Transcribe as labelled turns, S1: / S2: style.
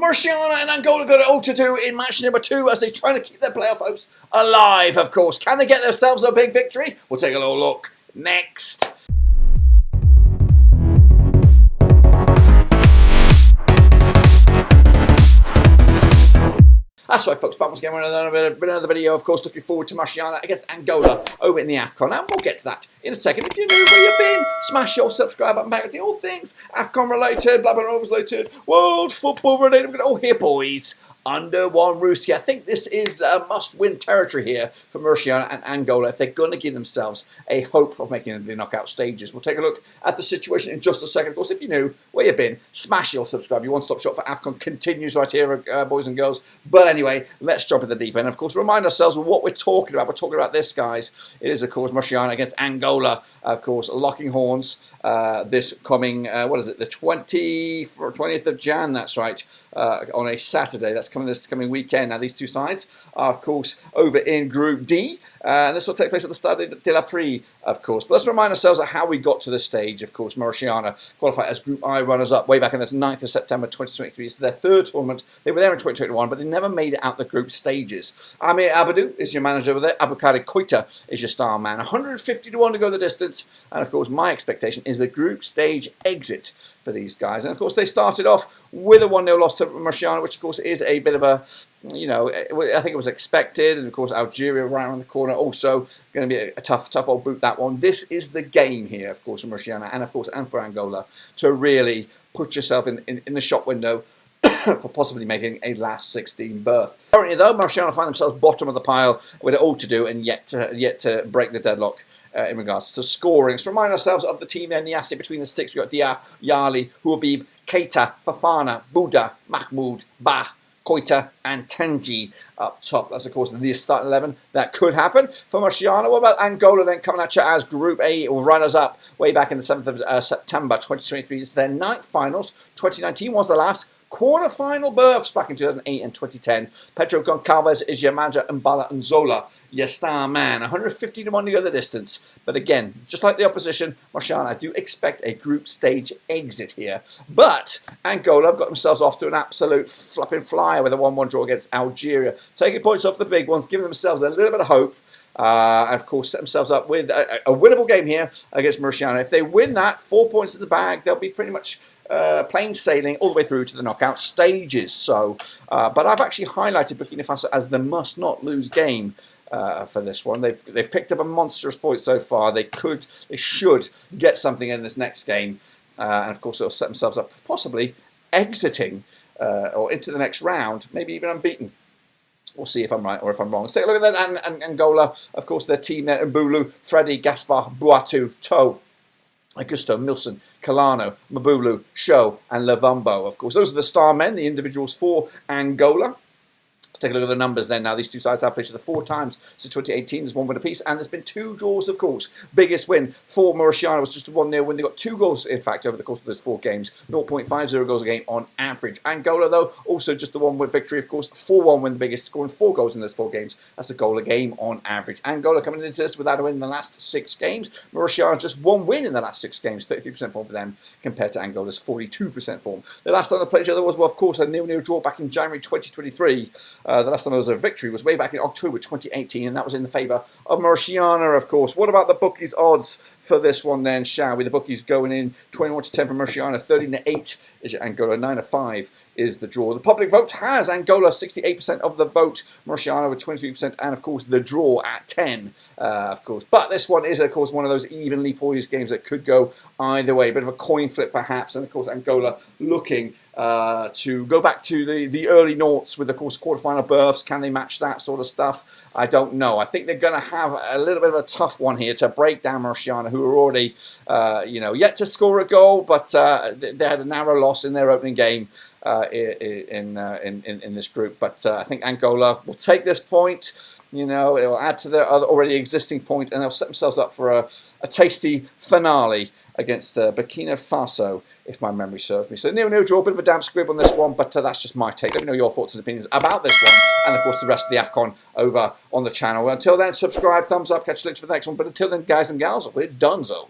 S1: Mauritania and Angola got it all to do in match number 2 as they try to keep their playoff hopes alive, of course. Can they get themselves a big victory? We'll take a little look next. That's right, folks, back once again with another video, of course, looking forward to Mauritania against Angola over in the AFCON, and we'll get to that in a second. If you're new where you've been, smash your subscribe button back to all things AFCON related, blah, blah, blah, related, world football related. We're all here, boys, under one roof. I think this is a must-win territory here for Mauritania and Angola if they're going to give themselves a hope of making the knockout stages. We'll take a look at the situation in just a second. Of course, if you're new where you've been, smash your subscribe. Your one-stop shop for AFCON continues right here, boys and girls. But anyway, let's jump in the deep end. Of course, remind ourselves of what we're talking about. We're talking about this, guys. It is, of course, Mauritania against Angola. Of course, locking horns this coming, what is it, the 20th of Jan, that's right, on a Saturday. That's coming this coming weekend. Now, these two sides are, of course, over in Group D. And this will take place at the Stade de la Prix, of course. But let's remind ourselves of how we got to this stage. Of course, Mauritania qualified as Group I runners-up way back on the 9th of September 2023. It's their third tournament. They were there in 2021, but they never made it out the group stages. Amir Abadou is your manager over there. Aboukari Koita is your star man. 150 to 1 to go the distance. And, of course, my expectation is the group stage exit for these guys. And, of course, they started off with a 1-0 loss to Mauritania, which, of course, is a bit of a, you know, I think it was expected. And, of course, Algeria right around the corner also going to be a tough old boot, that one. This is the game here, of course, for Mauritania and, of course, and for Angola to really put yourself in the shop window for possibly making a last 16 berth. Currently, though, Mauritania find themselves bottom of the pile with it all to do and yet to break the deadlock in regards to scoring. Let's remind ourselves of the team there, Niassi between the sticks. We've got Dia, Yali, Houabib, Keita, Fafana, Bouda, Mahmoud, Bah, Koita and Tangi up top. That's, of course, the start 11. That could happen for Mauritania. What about Angola then coming at you as Group A or runners-up way back in the 7th of September 2023. It's their 9th finals. 2019 was the last. Quarter-final berths back in 2008 and 2010. Pedro Goncalves is your manager, and Mbala Nzola, your star man. 150 to 1 to go the distance. But again, just like the opposition, Mauritania, I do expect a group stage exit here. But Angola have got themselves off to an absolute flapping flyer with a 1-1 draw against Algeria. Taking points off the big ones, giving themselves a little bit of hope. And of course, set themselves up with a winnable game here against Mauritania. If they win that, 4 points in the bag, they'll be pretty much plain sailing all the way through to the knockout stages. So, but I've actually highlighted Burkina Faso as the must-not-lose game for this one. They've picked up a monstrous point so far. They should get something in this next game, and of course, they'll set themselves up for possibly exiting or into the next round, maybe even unbeaten. We'll see if I'm right or if I'm wrong. Let's take a look at that. And Angola, of course, their team there: Mbulu, Freddy, Gaspar, Boatu, Toe, Augusto, Milson, Kalano, Mabulu, Show, and Levumbo. Of course, those are the star men, the individuals for Angola. Take a look at the numbers then. Now, these two sides have played each other 4 times since 2018. There's 1 win apiece, and there's been 2 draws, of course. Biggest win for Mauritania was just a 1-0 win. They got 2 goals, in fact, over the course of those 4 games. 0.50 goals a game on average. Angola, though, also just the 1-win victory, of course. 4-1 win, the biggest, scoring 4 goals in those 4 games. That's a goal a game on average. Angola coming into this without a win in the last 6 games. Mauritania just 1 win in the last 6 games. 33% form for them compared to Angola's 42% form. The last time they played each other was, well, of course, a 0-0 draw back in January 2023. The last time there was a victory was way back in October 2018, and that was in the favour of Mauritania, of course. What about the bookies' odds for this one then, shall we? The bookies going in 21 to 10 for Mauritania, 13 to 8 is Angola, 9 to 5 is the draw. The public vote has Angola 68% of the vote, Mauritania with 23%, and of course the draw at 10, of course. But this one is, of course, one of those evenly poised games that could go either way. A bit of a coin flip perhaps, and of course Angola looking to go back to the early noughts with, of course, quarterfinal berths. Can they match that sort of stuff? I don't know. I think they're going to have a little bit of a tough one here to break down Mauritania, who are already, yet to score a goal, but they had a narrow loss in their opening game in this group. But I think Angola will take this point. It will add to their already existing point, and they'll set themselves up for a tasty finale against Burkina Faso, if my memory serves me. So 0-0 draw, a bit of a damp squib on this one, but that's just my take. Let me know your thoughts and opinions about this one, and of course the rest of the AFCON over on the channel. Until then, subscribe, thumbs up, catch you later for the next one. But until then, guys and gals, we're donezo.